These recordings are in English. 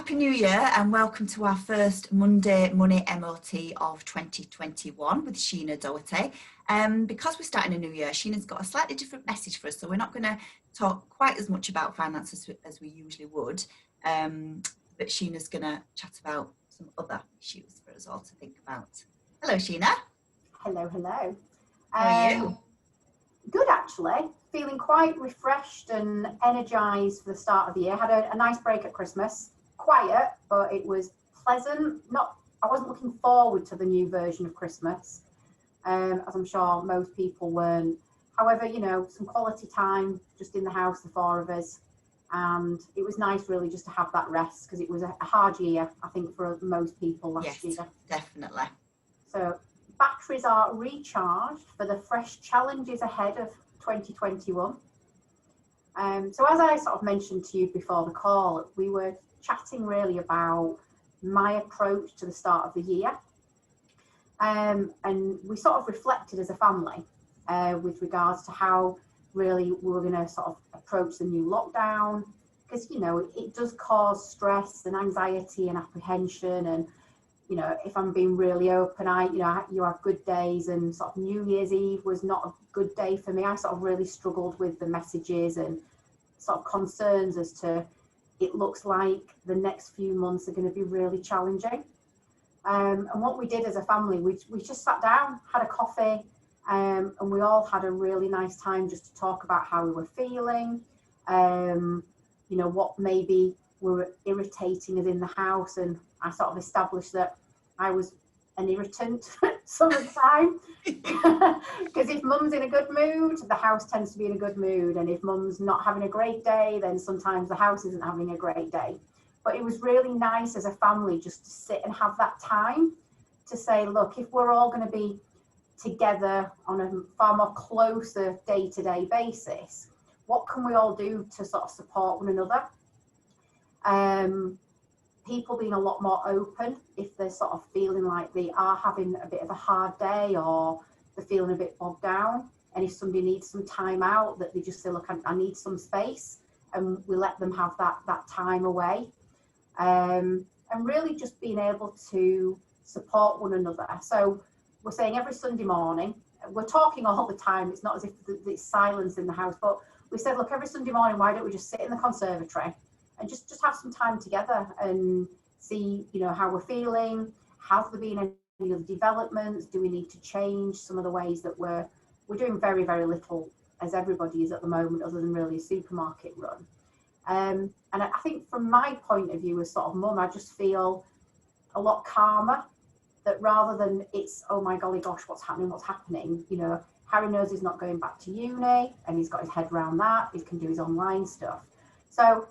Happy New Year and welcome to our first Monday Money MOT of 2021 with Sheena Doherty. Because we're starting a new year, Sheena's got a slightly different message for us, so we're not going to talk quite as much about finances as we usually would, but Sheena's going to chat about some other issues for us all to think about. Hello, Sheena. Hello, hello. How are you? Good, actually. Feeling quite refreshed and energised for the start of the year. Had a nice break at Christmas. Quiet, but it was pleasant. I wasn't looking forward to the new version of Christmas, as I'm sure most people weren't. However, you know, some quality time just in the house, the four of us, and it was nice really just to have that rest, because it was a hard year, I think, for most people last year. Definitely. So batteries are recharged for the fresh challenges ahead of 2021. So as I sort of mentioned to you before the call, we were chatting really about my approach to the start of the year. And we sort of reflected as a family with regards to how really we were going to sort of approach the new lockdown, because, you know, it does cause stress and anxiety and apprehension. And, you know, if I'm being really open, you have good days, and sort of New Year's Eve was not a good day for me. I sort of really struggled with the messages and sort of concerns as to, it looks like the next few months are going to be really challenging. And what we did as a family, we just sat down, had a coffee, and we all had a really nice time just to talk about how we were feeling, you know, what maybe were irritating us in the house. And I sort of established that I was an irritant some of the time, because if mum's in a good mood, the house tends to be in a good mood, and if mum's not having a great day, then sometimes the house isn't having a great day. But it was really nice as a family just to sit and have that time to say, look, if we're all going to be together on a far more closer day-to-day basis, what can we all do to sort of support one another? People being a lot more open if they're sort of feeling like they are having a bit of a hard day, or they're feeling a bit bogged down, and if somebody needs some time out, that they just say, look, I need some space, and we let them have that time away, and really just being able to support one another. So we're saying every Sunday morning, we're talking all the time, it's not as if there's silence in the house, but we said, look, every Sunday morning, why don't we just sit in the conservatory and just have some time together and see, you know, how we're feeling. Have there been any other developments? Do we need to change some of the ways that we're doing very, very little, as everybody is at the moment, other than really a supermarket run. And I think from my point of view as sort of mum, I just feel a lot calmer, that rather than it's, oh my golly gosh, what's happening, you know, Harry knows he's not going back to uni, and he's got his head around that, he can do his online stuff. So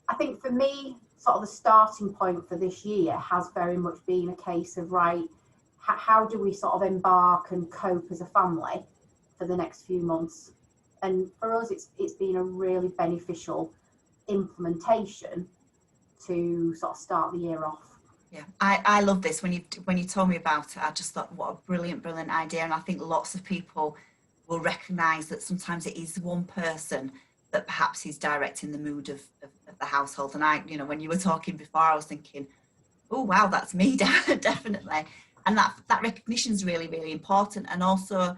I think for me, sort of the starting point for this year has very much been a case of, right, how do we sort of embark and cope as a family for the next few months? And for us, it's been a really beneficial implementation to sort of start the year off. Yeah, I love this. When you told me about it, I just thought, what a brilliant idea. And I think lots of people will recognise that sometimes it is one person that perhaps is directing the mood of the household. And I, you know, when you were talking before, I was thinking, oh wow, that's me, definitely. And that recognition is really, really important. And also,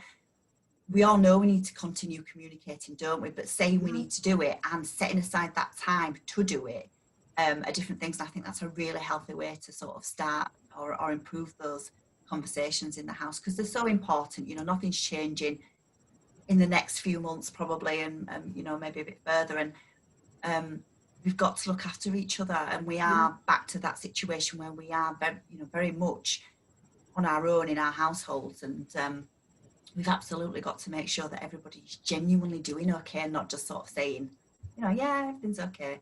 we all know we need to continue communicating, don't we? But saying we need to do it and setting aside that time to do it are different things. And I think that's a really healthy way to sort of start or improve those conversations in the house, because they're so important. You know, nothing's changing in the next few months probably, and you know, maybe a bit further, and we've got to look after each other, and we are back to that situation where we are very, you know, very much on our own in our households, and we've absolutely got to make sure that everybody's genuinely doing okay, and not just sort of saying, you know, yeah, everything's okay.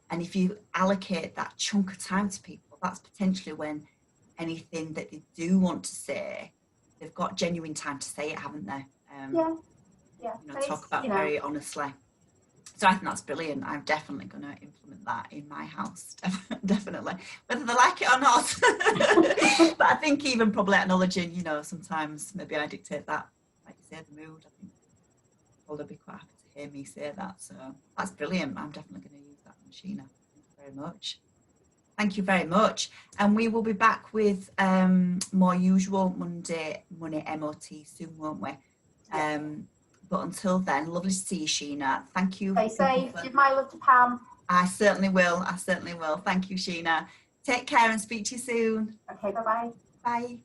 And if you allocate that chunk of time to people, that's potentially when anything that they do want to say, they've got genuine time to say it, haven't they? Yeah. You know, talk about, you know, very honestly. So I think that's brilliant. I'm definitely going to implement that in my house, definitely, whether they like it or not. But I think even probably acknowledging, you know, sometimes maybe I dictate that, like you say, the mood. I think they'll be quite happy to hear me say that. So that's brilliant. I'm definitely going to use that, Sheena. Thank you very much. Thank you very much. And we will be back with more usual Monday Money MOT soon, won't we? But until then, lovely to see you, Sheena. Thank you. Stay safe. Give my love to Pam. I certainly will. I certainly will. Thank you, Sheena. Take care and speak to you soon. Okay, bye-bye. Bye.